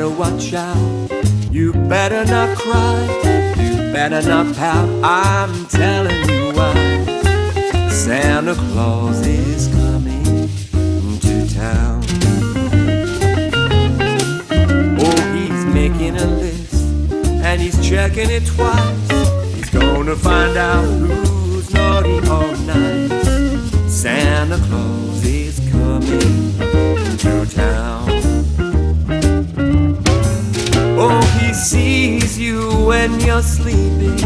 better watch out. You better not cry. You better not pout. I'm telling you why. Santa Claus is coming to town. Oh, he's making a list and he's checking it twice. He's gonna find out who's naughty or nice. Santa Claus is coming to town. Oh, he sees you when you're sleeping.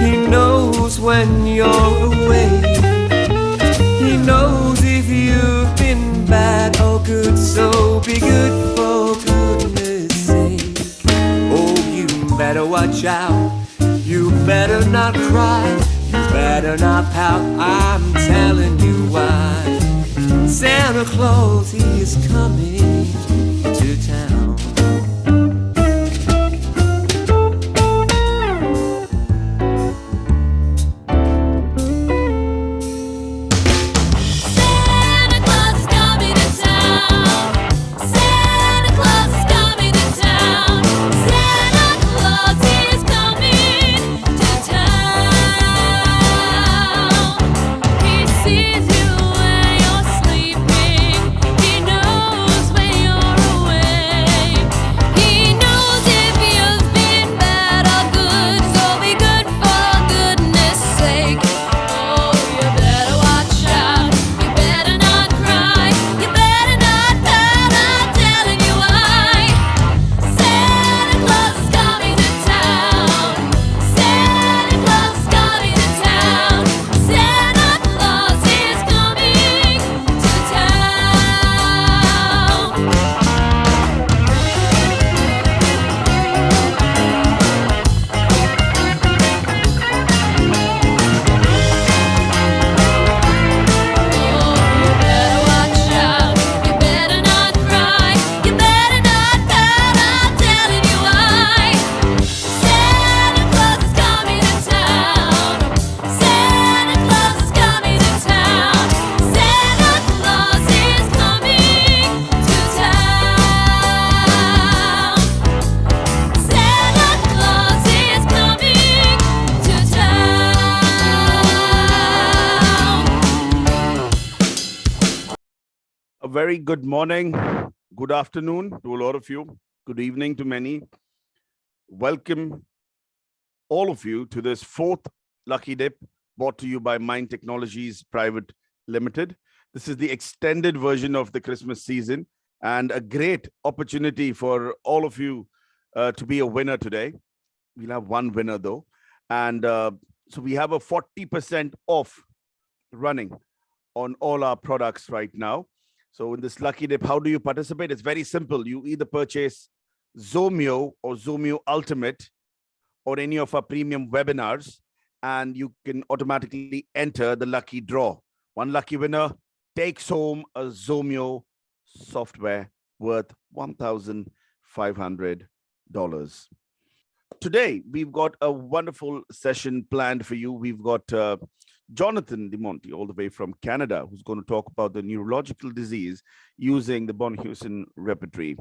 He knows when you're awake. He knows if you've been bad or good, so be good for goodness sake. Oh, you better watch out. You better not cry. You better not pout. I'm telling you why. Santa Claus, he is coming to town. Very good morning, good afternoon to a lot of you, good evening to many. Welcome all of you to this fourth Lucky Dip brought to you by Mind Technologies Private Limited. This is the extended version of the Christmas season and a great opportunity for all of you to be a winner today. We'll have one winner though. And so we have a 40% off running on all our products right now. So in this Lucky Dip, how do you participate? It's very simple. You either purchase Zomeo or Zomeo Ultimate or any of our premium webinars, and you can automatically enter the lucky draw. One lucky winner takes home a Zomeo software worth $1,500. Today, we've got a wonderful session planned for you. We've got Jonathan Damonte, all the way from Canada, who's going to talk about the neurological disease using the Boenninghausen Repertory.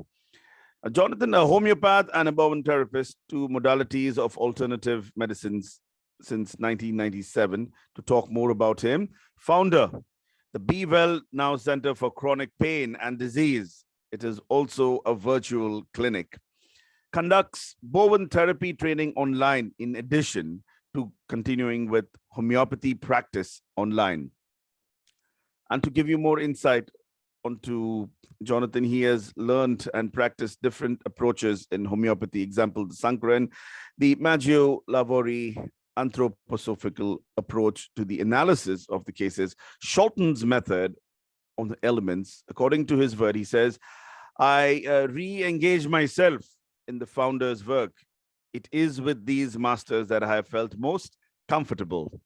Jonathan, a homeopath and a Bowen therapist, two modalities of alternative medicines since 1997. To talk more about him, founder, the Be Well Now Center for Chronic Pain and Disease. It is also a virtual clinic. Conducts Bowen therapy training online in addition to continuing with homeopathy practice online. And to give you more insight onto Jonathan, he has learned and practiced different approaches in homeopathy. Example, the Sankaran, the Maggio Lavori anthroposophical approach to the analysis of the cases, Shelton's method on the elements. According to his word, he says, I re-engage myself in the founder's work. It is with these masters that I have felt most comfortable.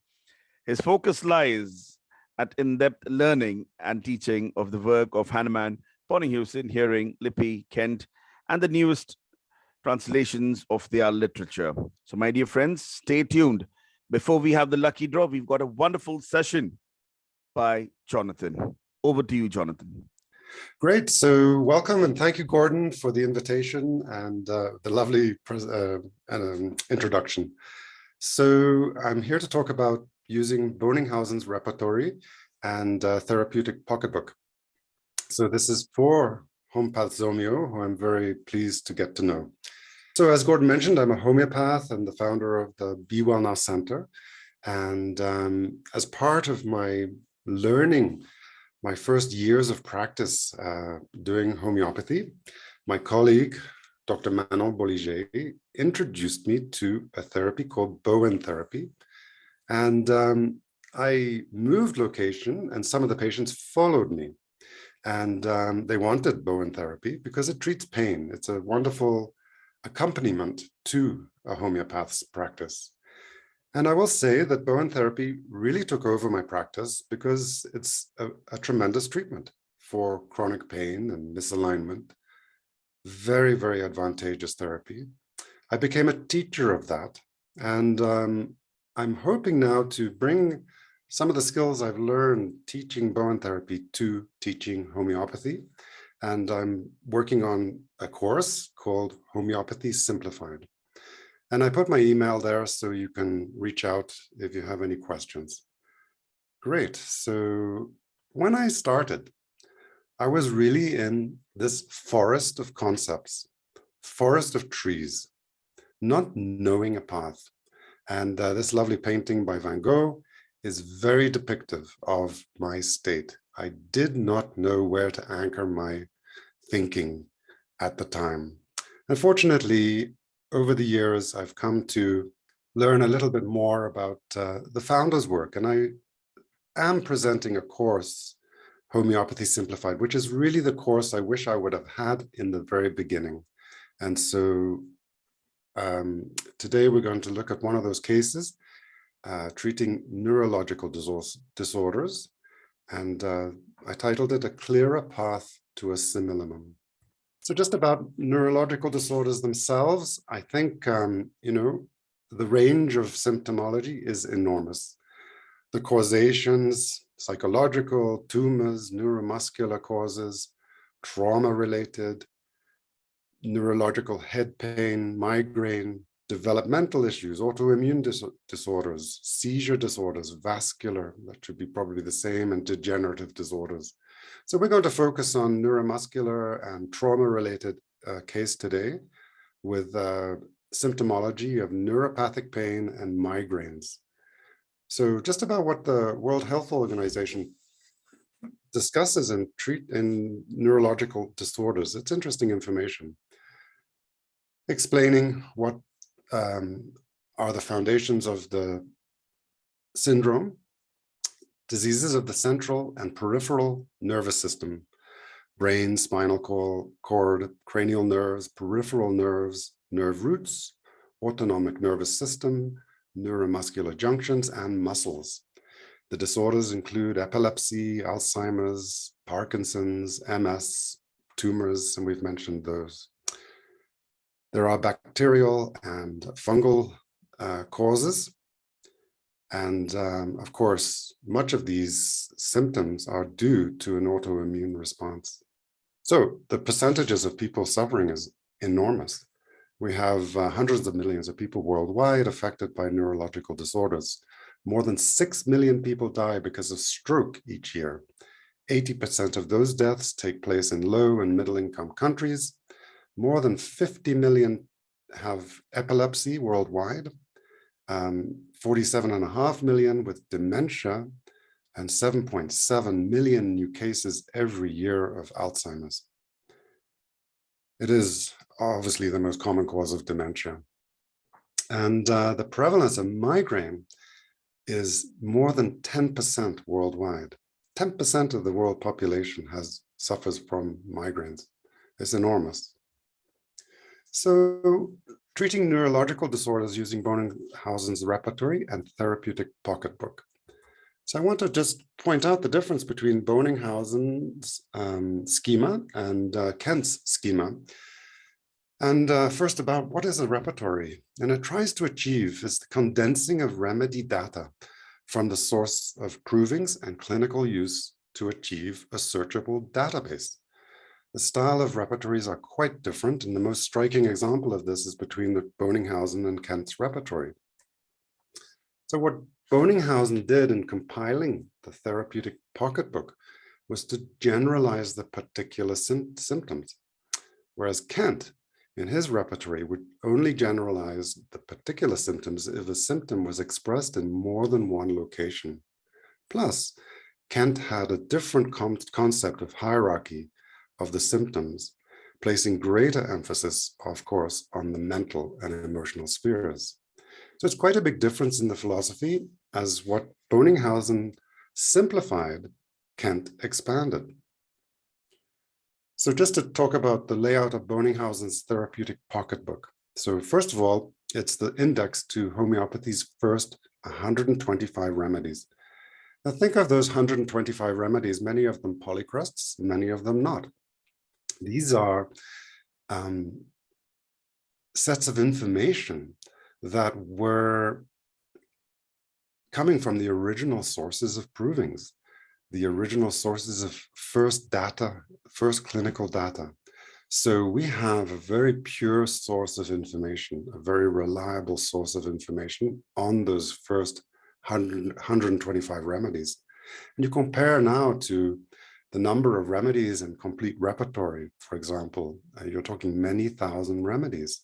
His focus lies at in-depth learning and teaching of the work of Hahnemann, Boenninghausen, Hearing, Lippi, Kent, and the newest translations of their literature. So my dear friends, stay tuned. Before we have the lucky draw, we've got a wonderful session by Jonathan. Over to you, Jonathan. Great. So welcome and thank you, Gordon, for the invitation and the lovely introduction. So I'm here to talk about using Boenninghausen's Repertory and therapeutic pocketbook. So this is for homeopathyzomeo, who I'm very pleased to get to know. So as Gordon mentioned, I'm a homeopath and the founder of the Be Well Now Center. And as part of my learning, my first years of practice doing homeopathy, my colleague, Dr. Manon Bolliger, introduced me to a therapy called Bowen therapy. And I moved location and some of the patients followed me. And they wanted Bowen therapy because it treats pain. It's a wonderful accompaniment to a homeopath's practice. And I will say that Bowen therapy really took over my practice because it's a tremendous treatment for chronic pain and misalignment. Very, very advantageous therapy. I became a teacher of that. And I'm hoping now to bring some of the skills I've learned teaching Bowen therapy to teaching homeopathy. And I'm working on a course called Homeopathy Simplified. And I put my email there so you can reach out if you have any questions. Great. So when I started, I was really in this forest of concepts, forest of trees, not knowing a path. And this lovely painting by Van Gogh is very depictive of my state. I did not know where to anchor my thinking at the time. Unfortunately, over the years, I've come to learn a little bit more about the founder's work. And I am presenting a course, Homeopathy Simplified, which is really the course I wish I would have had in the very beginning. And so today we're going to look at one of those cases, treating neurological disorders. And I titled it A Clearer Path to a Simillimum. So just about neurological disorders themselves, I think, the range of symptomology is enormous. The causations, psychological, tumors, neuromuscular causes, trauma-related, neurological head pain, migraine, developmental issues, autoimmune disorders, seizure disorders, vascular, that should be probably the same, and degenerative disorders. So we're going to focus on neuromuscular and trauma-related case today with symptomology of neuropathic pain and migraines. So just about what the World Health Organization discusses and treat in neurological disorders. It's interesting information. Explaining what are the foundations of the syndrome, diseases of the central and peripheral nervous system, brain, spinal cord, cranial nerves, peripheral nerves, nerve roots, autonomic nervous system, neuromuscular junctions, and muscles. The disorders include epilepsy, Alzheimer's, Parkinson's, MS, tumors, and we've mentioned those. There are bacterial and fungal causes. And of course, much of these symptoms are due to an autoimmune response. So the percentages of people suffering is enormous. We have hundreds of millions of people worldwide affected by neurological disorders. More than 6 million people die because of stroke each year. 80% of those deaths take place in low and middle income countries. More than 50 million have epilepsy worldwide. 47.5 million with dementia, and 7.7 million new cases every year of Alzheimer's. It is obviously the most common cause of dementia. And the prevalence of migraine is more than 10% worldwide. 10% of the world population suffers from migraines. It's enormous. So treating neurological disorders using Boenninghausen's Repertory and therapeutic pocketbook. So I want to just point out the difference between Boenninghausen's schema and Kent's schema. And first about what is a repertory? And it tries to achieve is the condensing of remedy data from the source of provings and clinical use to achieve a searchable database. The style of repertories are quite different, and the most striking example of this is between the Boenninghausen and Kent's repertory. So what Boenninghausen did in compiling the therapeutic pocketbook was to generalize the particular symptoms, whereas Kent, in his repertory, would only generalize the particular symptoms if a symptom was expressed in more than one location. Plus, Kent had a different concept of hierarchy of the symptoms, placing greater emphasis, of course, on the mental and emotional spheres. So it's quite a big difference in the philosophy, as what Boenninghausen simplified, Kent expanded. So just to talk about the layout of Boenninghausen's therapeutic pocketbook. So first of all, it's the index to homeopathy's first 125 remedies. Now think of those 125 remedies, many of them polycrests, many of them not. These are sets of information that were coming from the original sources of provings, the original sources of first clinical data. So we have a very pure source of information, a very reliable source of information on those first 125 remedies. And you compare now to the number of remedies and complete repertory, for example, you're talking many thousand remedies.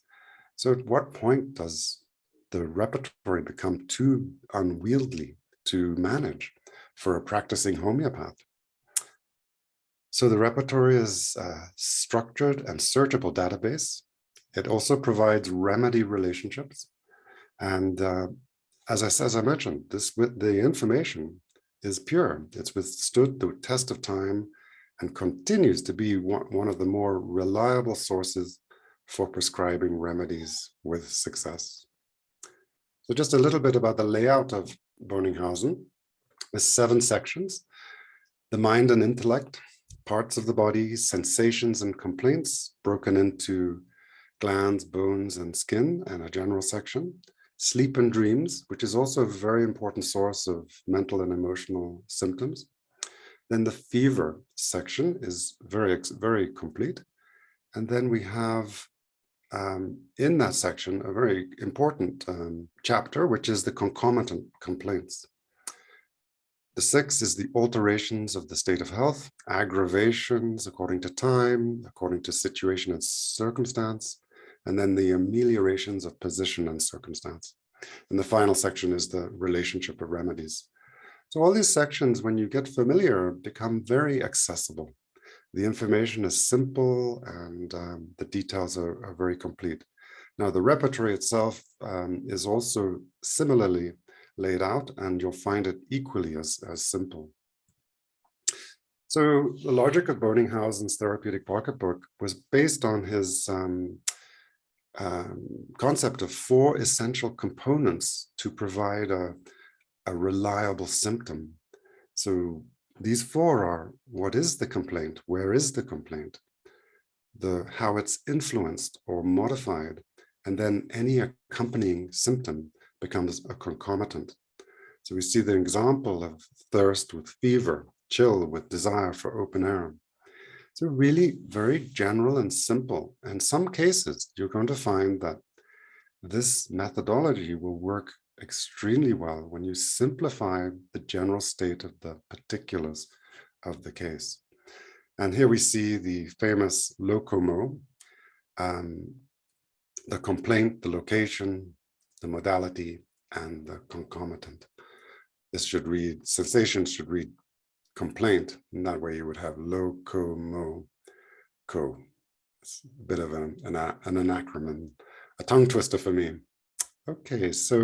So at what point does the repertory become too unwieldy to manage for a practicing homeopath? So the repertory is a structured and searchable database. It also provides remedy relationships. And as I mentioned, the information is pure. It's withstood the test of time and continues to be one of the more reliable sources for prescribing remedies with success. So just a little bit about the layout of Boenninghausen. There's 7 sections: the mind and intellect, parts of the body, sensations and complaints, broken into glands, bones, and skin, and a general section. Sleep and dreams, which is also a very important source of mental and emotional symptoms. Then the fever section is very complete. And then we have in that section a very important chapter, which is the concomitant complaints. The 6th is the alterations of the state of health, aggravations according to time, according to situation and circumstance, and then the ameliorations of position and circumstance. And the final section is the relationship of remedies. So all these sections, when you get familiar, become very accessible. The information is simple and the details are very complete. Now, the repertory itself is also similarly laid out, and you'll find it equally as simple. So the logic of Boenninghausen's therapeutic pocketbook was based on his concept of 4 essential components to provide a reliable symptom. So these 4 are: what is the complaint? Where is the complaint? How it's influenced or modified, and then any accompanying symptom becomes a concomitant. So we see the example of thirst with fever, chill with desire for open air. So really very general and simple. In some cases, you're going to find that this methodology will work extremely well when you simplify the general state of the particulars of the case. And here we see the famous locomo, the complaint, the location, the modality, and the concomitant. This should read, sensation should read complaint, and that way you would have locomo, co. It's a bit of an acronym, a tongue twister for me. Okay, so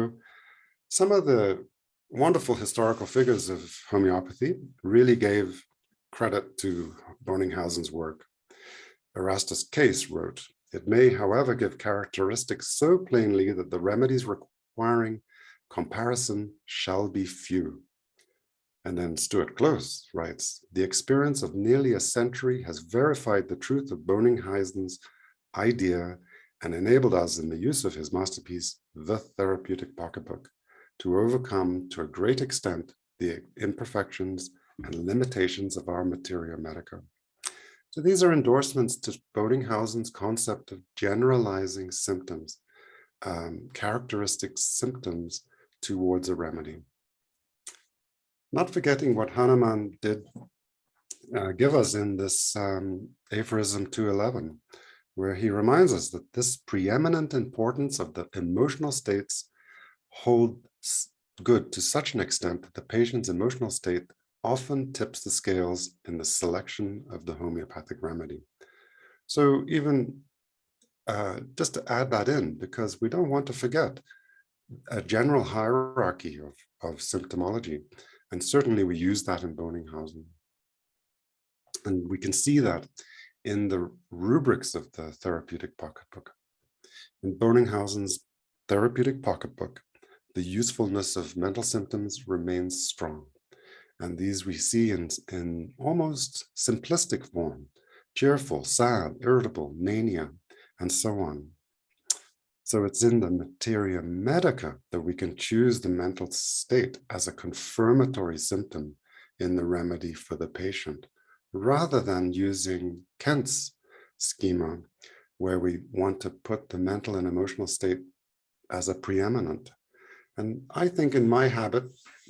some of the wonderful historical figures of homeopathy really gave credit to Boenninghausen's work. Erastus Case wrote, "It may, however, give characteristics so plainly that the remedies requiring comparison shall be few." And then Stuart Close writes, "The experience of nearly a century has verified the truth of Boenninghausen's idea and enabled us in the use of his masterpiece, the therapeutic pocketbook, to overcome to a great extent the imperfections and limitations of our Materia Medica. So these are endorsements to Boenninghausen's concept of generalizing symptoms, characteristic symptoms towards a remedy. Not forgetting what Hahnemann did give us in this aphorism 211, where he reminds us that this preeminent importance of the emotional states holds good to such an extent that the patient's emotional state often tips the scales in the selection of the homeopathic remedy. So even just to add that in, because we don't want to forget a general hierarchy of symptomology, and certainly we use that in Boenninghausen. And we can see that in the rubrics of the therapeutic pocketbook. In Boenninghausen's therapeutic pocketbook, the usefulness of mental symptoms remains strong. And these we see in almost simplistic form: cheerful, sad, irritable, mania, and so on. So it's in the Materia Medica that we can choose the mental state as a confirmatory symptom in the remedy for the patient, rather than using Kent's schema, where we want to put the mental and emotional state as a preeminent. And I think in my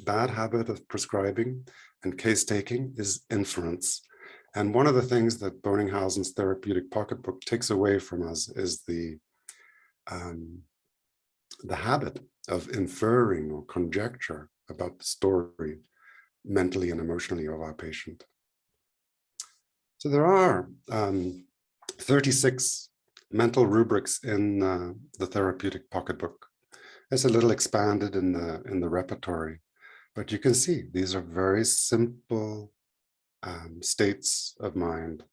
bad habit of prescribing and case taking is inference. And one of the things that Boenninghausen's therapeutic pocketbook takes away from us is the habit of inferring or conjecture about the story mentally and emotionally of our patient. So there are 36 mental rubrics in the therapeutic pocketbook. It's a little expanded in the repertory, but you can see these are very simple states of mind: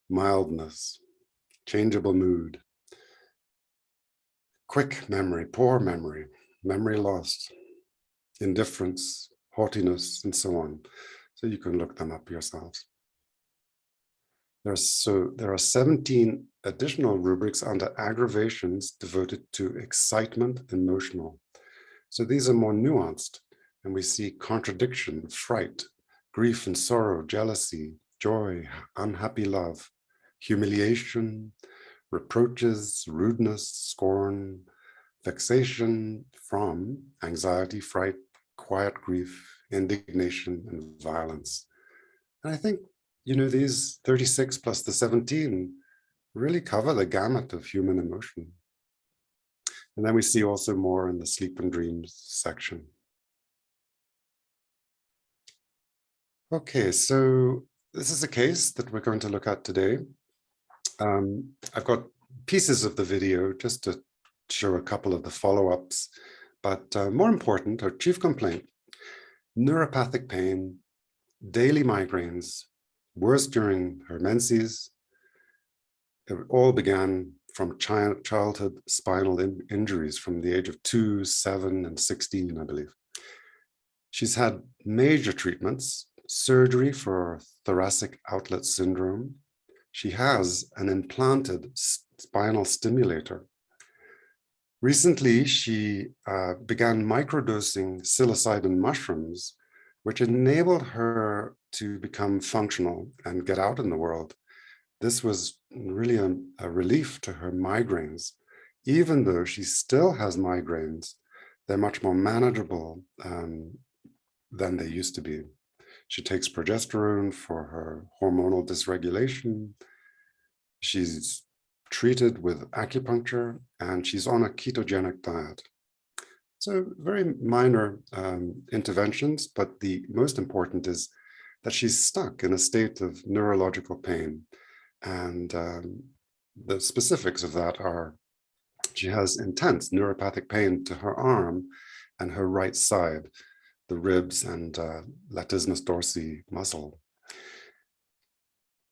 mildness, changeable mood, quick memory, poor memory, memory lost, indifference, haughtiness, and so on. So you can look them up yourselves. There are 17 additional rubrics under aggravations devoted to excitement, emotional. So these are more nuanced, and we see contradiction, fright, grief and sorrow, jealousy, joy, unhappy love, humiliation, reproaches, rudeness, scorn, vexation, from, anxiety, fright, quiet grief, indignation, and violence. And I think, you know, these 36 plus the 17 really cover the gamut of human emotion. And then we see also more in the sleep and dreams section. Okay, so this is a case that we're going to look at today. I've got pieces of the video just to show a couple of the follow-ups, but more important, her chief complaint: neuropathic pain, daily migraines, worse during her menses. It all began from childhood spinal injuries from the age of 2, 7, and 16, I believe. She's had major treatments, surgery for thoracic outlet syndrome. She has an implanted spinal stimulator. Recently, she began microdosing psilocybin mushrooms, which enabled her to become functional and get out in the world. This was really a relief to her migraines. Even though she still has migraines, they're much more manageable than they used to be. She takes progesterone for her hormonal dysregulation. She's treated with acupuncture, and she's on a ketogenic diet. So very minor interventions, but the most important is that she's stuck in a state of neurological pain. And the specifics of that are she has intense neuropathic pain to her arm and her right side, the ribs and latissimus dorsi muscle.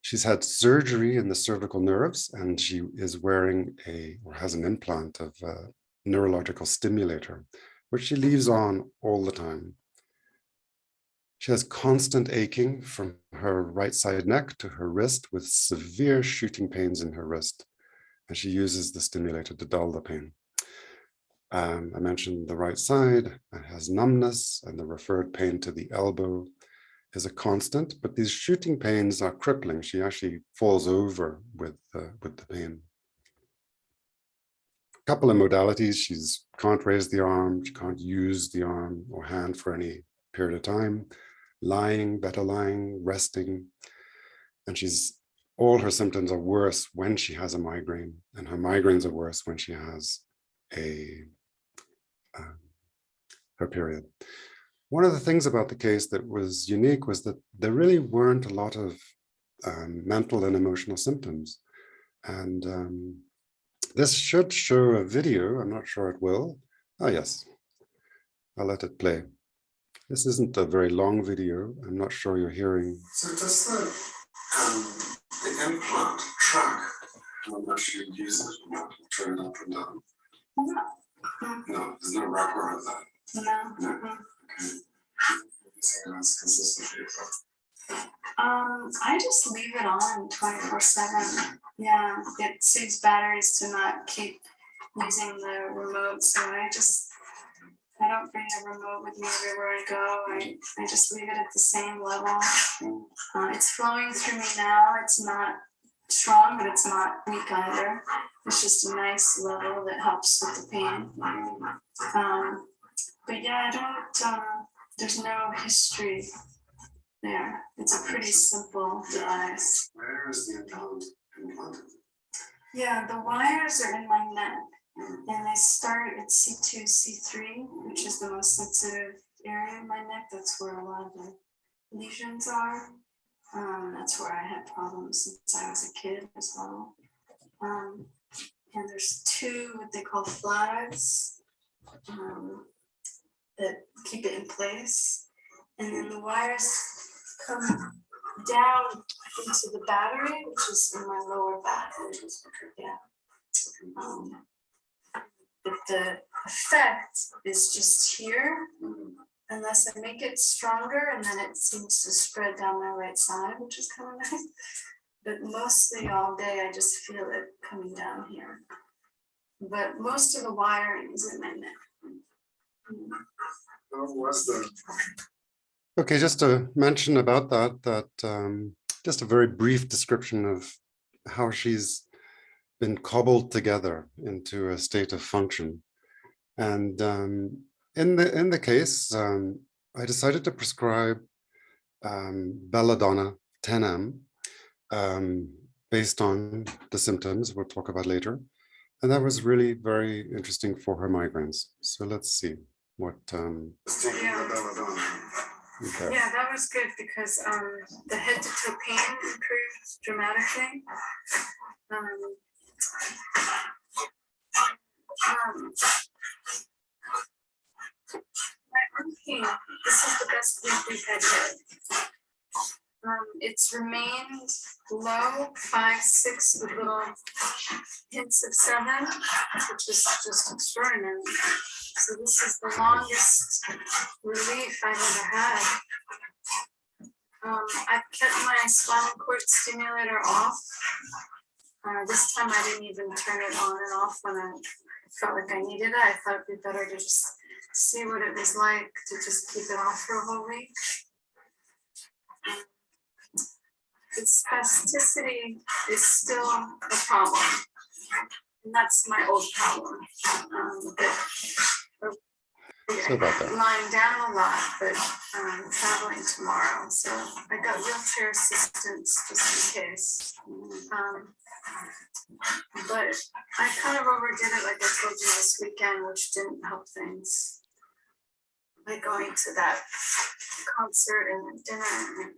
She's had surgery in the cervical nerves, and she is wearing or has an implant of a neurological stimulator, which she leaves on all the time. She has constant aching from her right side neck to her wrist, with severe shooting pains in her wrist, and she uses the stimulator to dull the pain. I mentioned the right side has numbness and the referred pain to the elbow. is a constant, but these shooting pains are crippling. She actually falls over with the pain. A couple of modalities. She can't raise the arm, she can't use the arm or hand for any period of time. Lying, better lying, resting. And all her symptoms are worse when she has a migraine, and her migraines are worse when she has her period. One of the things about the case that was unique was that there really weren't a lot of mental and emotional symptoms. And this should show a video. I'm not sure it will. Oh, yes. I'll let it play. This isn't a very long video. I'm not sure you're hearing. So does the implant track how much you use it and turn it up and down? No. No, there's no wrapper of that. No. Okay. Consistently. I just leave it on 24/7. Yeah, it saves batteries to not keep using the remote. So I don't bring a remote with me everywhere I go. I just leave it at the same level. It's flowing through me now. It's not strong, but it's not weak either. It's just a nice level that helps with the pain. But yeah, there's no history there. It's a pretty simple device. Where is the implant implanted? Yeah, the wires are in my neck, and they start at C2, C3, which is the most sensitive area of my neck. That's where a lot of the lesions are. That's where I had problems since I was a kid as well. And there's two what they call flags that keep it in place. And then the wires come down into the battery, which is in my lower back. Yeah. But the effect is just here, unless I make it stronger, and then it seems to spread down my right side, which is kind of nice. But mostly all day, I just feel it coming down here. But most of the wiring is in my neck. Okay, just to mention about that just a very brief description of how she's been cobbled together into a state of function. And in the case, I decided to prescribe belladonna 10M based on the symptoms we'll talk about later. And that was really very interesting for her migraines. So let's see what. Okay. Yeah, that was good because the head to toe pain improved dramatically. My arm pain, this is the best week we've had yet. It's remained low, 5, 6 with little hints of 7, which is just extraordinary. So this is the longest relief I've ever had. I've kept my spinal cord stimulator off. This time I didn't even turn it on and off when I felt like I needed it. I thought it'd be better to just see what it was like to just keep it off for a whole week. The spasticity is still a problem, and that's my old problem. Lying down a lot, but traveling tomorrow, so I got wheelchair assistance just in case. But I kind of overdid it, like I told you this weekend, which didn't help things. Like going to that concert and dinner.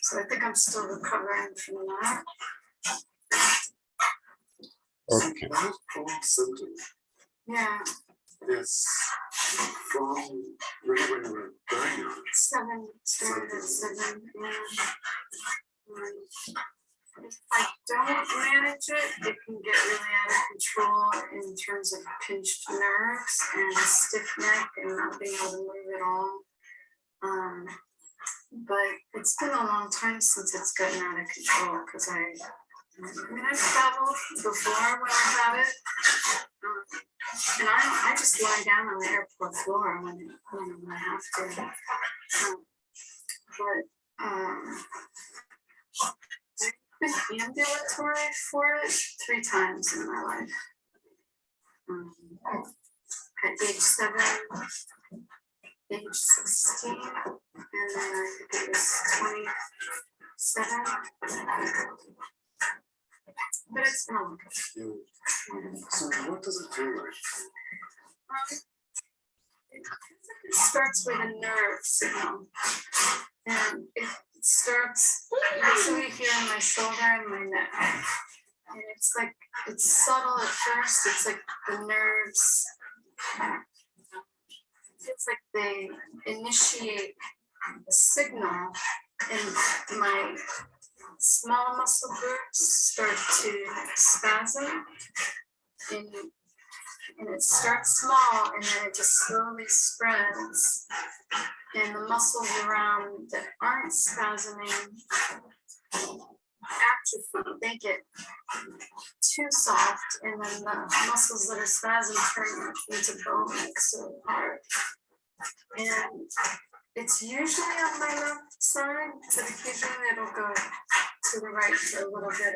So I think I'm still recovering from that. Okay. Yeah. Yes. From when you were very young. 7, started at 7. Yeah. If I don't manage it, it can get really out of control in terms of pinched nerves and stiff neck and not being able to move at all. But it's been a long time since it's gotten out of control because I've traveled before when I had it. And I just lie down on the airport floor when I have to. but I've been ambulatory for it 3 times in my life. At age 7, age 16, and then I think it was 27. But it's not. So what does it feel like? It starts with a nerve signal, and it starts usually here in my shoulder and my neck. And it's like, it's subtle at first. It's like the nerves, it's like they initiate a signal, and my small muscle groups start to spasm, and it starts small, and then it just slowly spreads, and the muscles around that aren't spasming atrophy. They get too soft, and then the muscles that are spasming turn into bone, like so hard. And it's usually on my left side, but occasionally it'll go to the right for a little bit.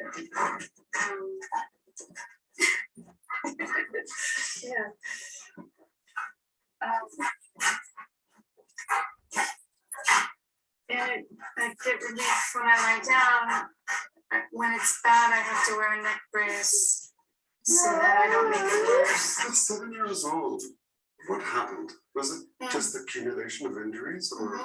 Yeah. And I get relief when I lie down. When it's bad, I have to wear a neck brace so that I don't make it worse. At 7 years old, what happened? Was it just the accumulation of injuries, or?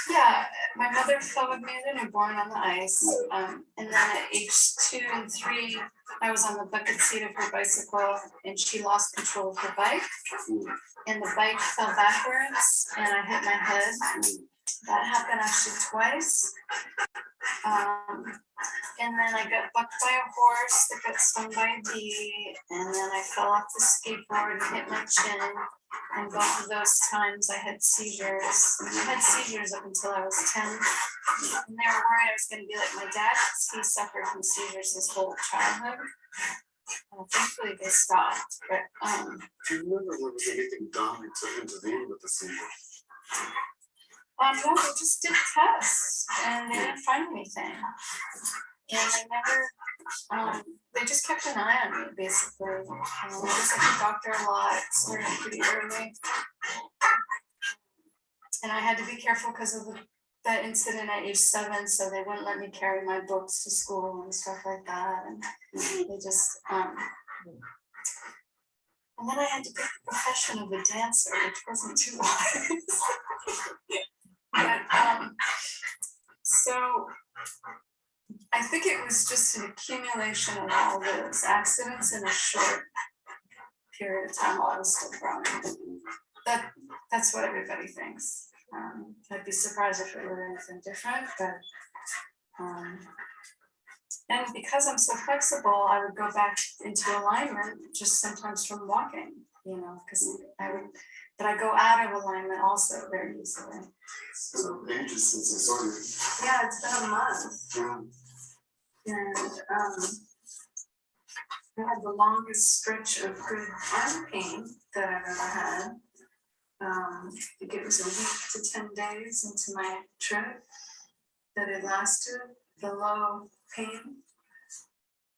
Yeah, my mother fell with me as a newborn on the ice, and then at age 2 and 3, I was on the bucket seat of her bicycle, and she lost control of her bike, and the bike fell backwards, and I hit my head. That happened actually twice. And then I got bucked by a horse that got stung by a bee, and then I fell off the skateboard and hit my chin. And both of those times I had seizures. I had seizures up until I was 10. And they were worried I was going to be like my dad, because he suffered from seizures his whole childhood. Thankfully they stopped. But Do you remember there was anything done to intervene with the seizure? no, they just did tests and they didn't find anything. And they never, they just kept an eye on me, basically. I was at the doctor a lot, started pretty early. And I had to be careful because of that incident at age 7, so they wouldn't let me carry my books to school and stuff like that. And they just, and then I had to pick the profession of a dancer, which wasn't too wise. But, so I think it was just an accumulation of all those accidents in a short period of time while I was still growing. That's what everybody thinks. I'd be surprised if it were anything different, but and because I'm so flexible, I would go back into alignment just sometimes from walking, because but I go out of alignment also very easily. So ages since I saw you. Yeah, it's been a month. And I had the longest stretch of good arm pain that I've ever had. I think it was a week to 10 days into my trip that it lasted, the low pain.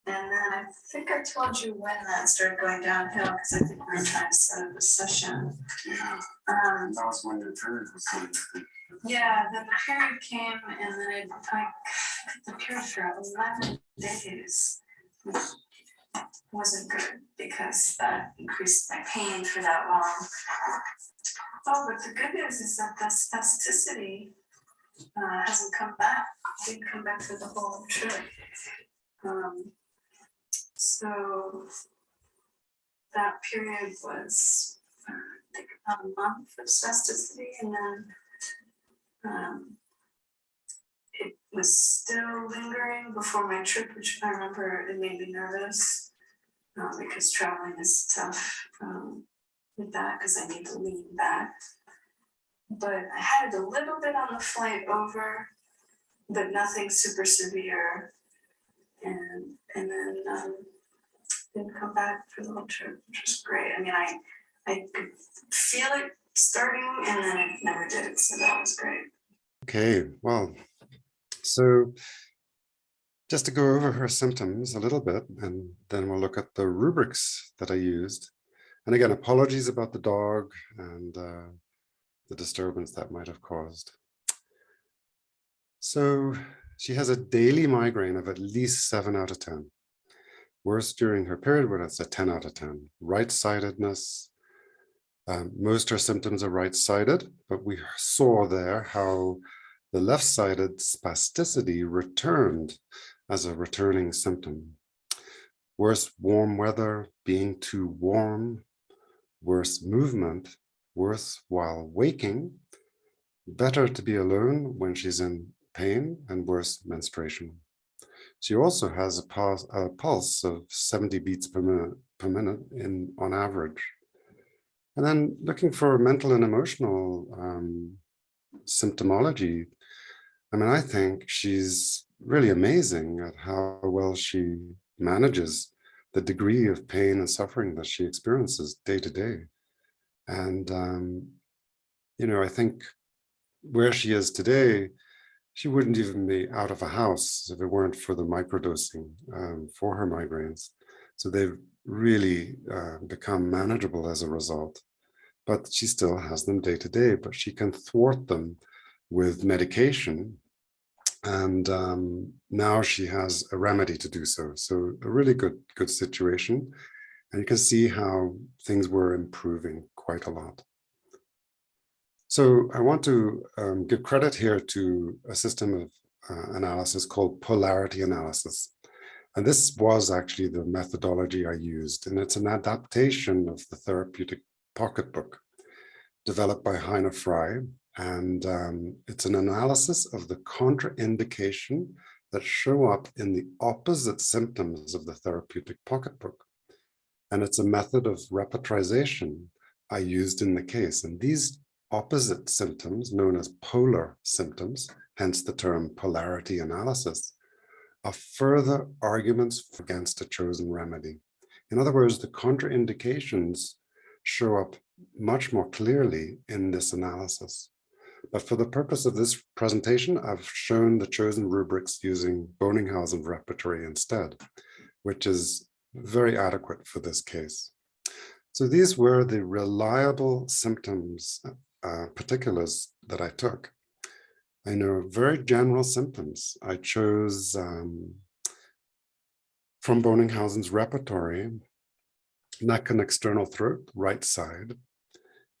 And then I think I told you when that started going downhill, because I think we were trying to set up a session. Yeah. That was when your period was coming. Yeah, then the period came, and then I the period for 11 days, which wasn't good because that increased my pain for that long. Oh, but the good news is that the spasticity hasn't come back. It didn't come back for the whole trip. So that period was I think about a month of spasticity, and then it was still lingering before my trip, which I remember it made me nervous because traveling is tough with that because I need to lean back. But I had it a little bit on the flight over, but nothing super severe. And then didn't come back for the whole trip, which was great. I mean, I could feel it starting, and then I never did it, so that was great. Okay, well, so just to go over her symptoms a little bit, and then we'll look at the rubrics that I used. And again, apologies about the dog and the disturbance that might have caused. So she has a daily migraine of at least 7 out of 10. Worse during her period, where it's a 10 out of 10. Right-sidedness. Most of her symptoms are right-sided, but we saw there how the left-sided spasticity returned as a returning symptom. Worse warm weather, being too warm, worse movement, worse while waking, better to be alone when she's in pain, and worse menstruation. She also has a pulse of 70 beats per minute on average. And then looking for mental and emotional symptomology, I mean, I think she's really amazing at how well she manages the degree of pain and suffering that she experiences day to day. And, you know, I think where she is today, she wouldn't even be out of a house if it weren't for the microdosing for her migraines. So they've really become manageable as a result. But she still has them day to day, but she can thwart them with medication. And now she has a remedy to do so. So a really good situation. And you can see how things were improving quite a lot. So I want to give credit here to a system of analysis called polarity analysis. And this was actually the methodology I used. And it's an adaptation of the therapeutic pocketbook developed by Heine Fry. And it's an analysis of the contraindication that show up in the opposite symptoms of the therapeutic pocketbook. And it's a method of repertorization I used in the case. And these opposite symptoms, known as polar symptoms, hence the term polarity analysis, are further arguments against a chosen remedy. In other words, the contraindications show up much more clearly in this analysis. But for the purpose of this presentation, I've shown the chosen rubrics using Boenninghausen Repertory instead, which is very adequate for this case. So these were the reliable symptoms, particulars that I took. I know very general symptoms. I chose from Boenninghausen's Repertory, neck and external throat, right side.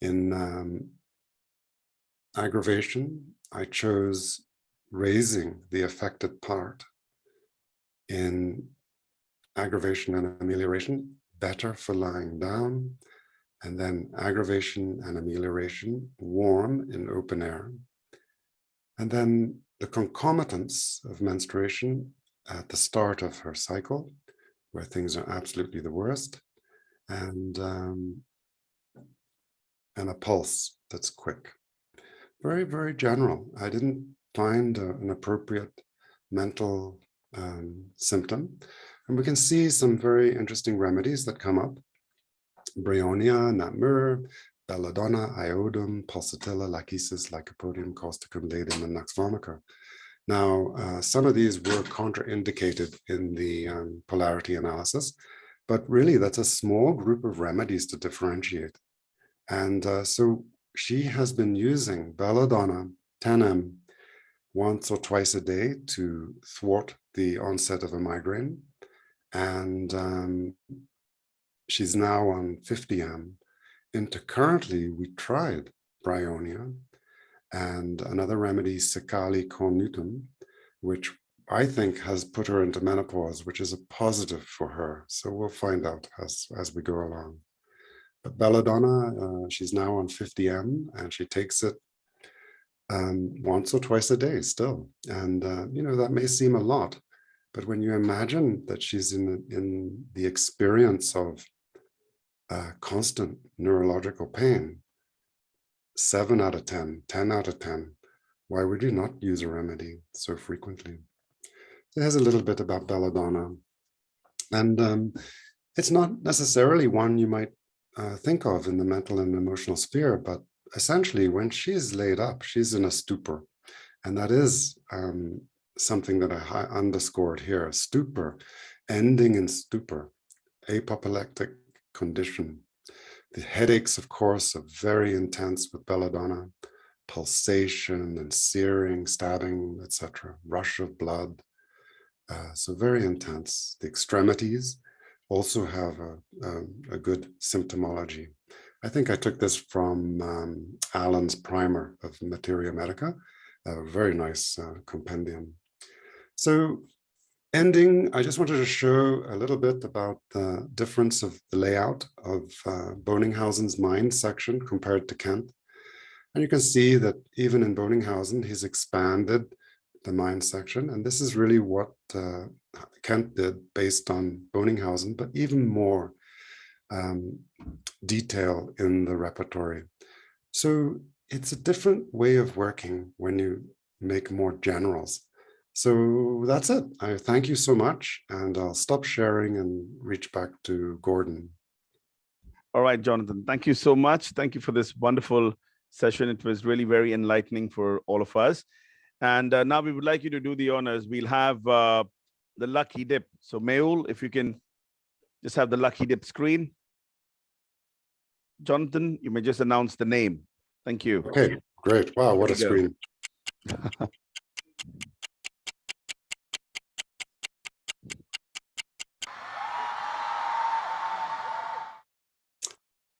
In aggravation, I chose raising the affected part. In aggravation and amelioration, better for lying down. And then aggravation and amelioration, warm in open air. And then the concomitants of menstruation at the start of her cycle, where things are absolutely the worst, and a pulse that's quick. Very, very general. I didn't find an appropriate mental symptom. And we can see some very interesting remedies that come up. Bryonia, Natmur, Belladonna, Iodum, Pulsatilla, Lachesis, Lycopodium, Causticum, Ladum, and Nux vomica. Now, some of these were contraindicated in the polarity analysis, but really that's a small group of remedies to differentiate. And so she has been using Belladonna 10M once or twice a day to thwart the onset of a migraine. And she's now on 50M. Intercurrently, we tried Bryonia and another remedy, Secali Cornutum, which I think has put her into menopause, which is a positive for her. So we'll find out as we go along. But Belladonna, she's now on 50M and she takes it once or twice a day still. And, you know, that may seem a lot, but when you imagine that she's in the experience of constant neurological pain, 7 out of 10, 10 out of 10, why would you not use a remedy so frequently? So here's a little bit about Belladonna. And it's not necessarily one you might think of in the mental and emotional sphere, but essentially, when she's laid up, she's in a stupor. And that is something that I underscored here, stupor, ending in stupor, apoplectic condition. The headaches, of course, are very intense with belladonna, pulsation and searing, stabbing, etc., rush of blood. So very intense. The extremities also have a good symptomology. I think I took this from Alan's primer of Materia Medica, a very nice compendium. So ending, I just wanted to show a little bit about the difference of the layout of Boenninghausen's mind section compared to Kent. And you can see that even in Boenninghausen, he's expanded the mind section. And this is really what Kent did based on Boenninghausen, but even more detail in the repertory. So it's a different way of working when you make more generals. So that's it. I thank you so much, and I'll stop sharing and reach back to Gordon. All right, Jonathan, thank you so much. Thank you for this wonderful session. It was really very enlightening for all of us. And now we would like you to do the honors. We'll have the lucky dip. So Mehul, if you can just have the lucky dip screen. Jonathan, you may just announce the name. Thank you. Okay, great. Wow, what a screen.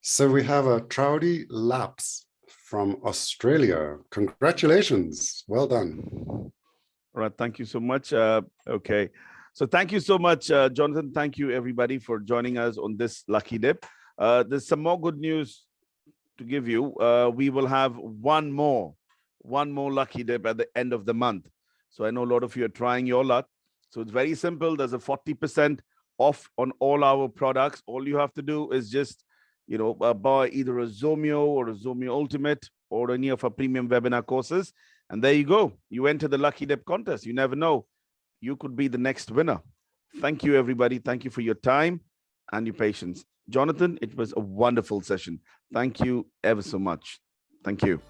So we have a Traudi Lapse from Australia. Congratulations. Well done. All right. Thank you so much. Okay. So thank you so much, Jonathan. Thank you, everybody, for joining us on this lucky dip. There's some more good news to give you. We will have one more lucky dip at the end of the month. So I know a lot of you are trying your luck. So it's very simple. There's a 40% off on all our products. All you have to do is just buy either a Zomeo or a Zomeo Ultimate or any of our premium webinar courses. And there you go. You enter the Lucky Dip contest. You never know. You could be the next winner. Thank you, everybody. Thank you for your time and your patience. Jonathan, it was a wonderful session. Thank you ever so much. Thank you.